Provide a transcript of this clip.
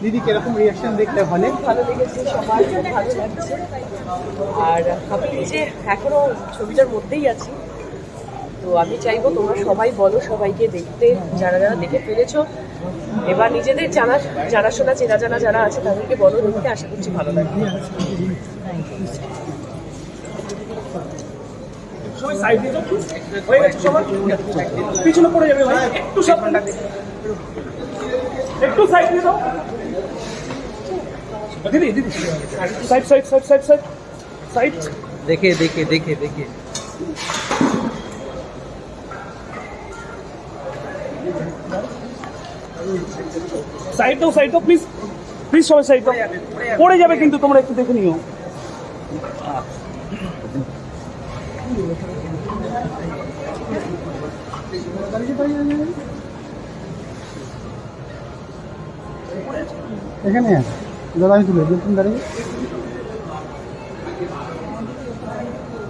দিদি কিরকম রিয়াকশন দেখলে হলে? ভালো লেগেছে, সবার ভালো লাগছে। আর আমি নিজে এখনো ছবিটার মধ্যেই আছি, তো আমি চাইবো তোমরা সবাই বলো সবাইকে দেখতে, যারা যারা দেখে ফেলেছো। এবার নিজেদের জানাশোনা চেনা জানা যারা আছে তাদেরকে বলো দেখতে, আশা করছি ভালো লাগবে। পিছনে পড়ে যাবে ভাই, একটু একটু সাইড দিয়ে দাও দিদি। দিদি side side side side side side দেখে দেখে দেখে দেখে সাইড দাও প্লিজ প্লিজ, সবাই সাইড দাও। পড়ে যাবে কিন্তু, তোমরা একটু দেখে নিও। এখানে দাদা আমি তুলে তুমি দাঁড়িয়ে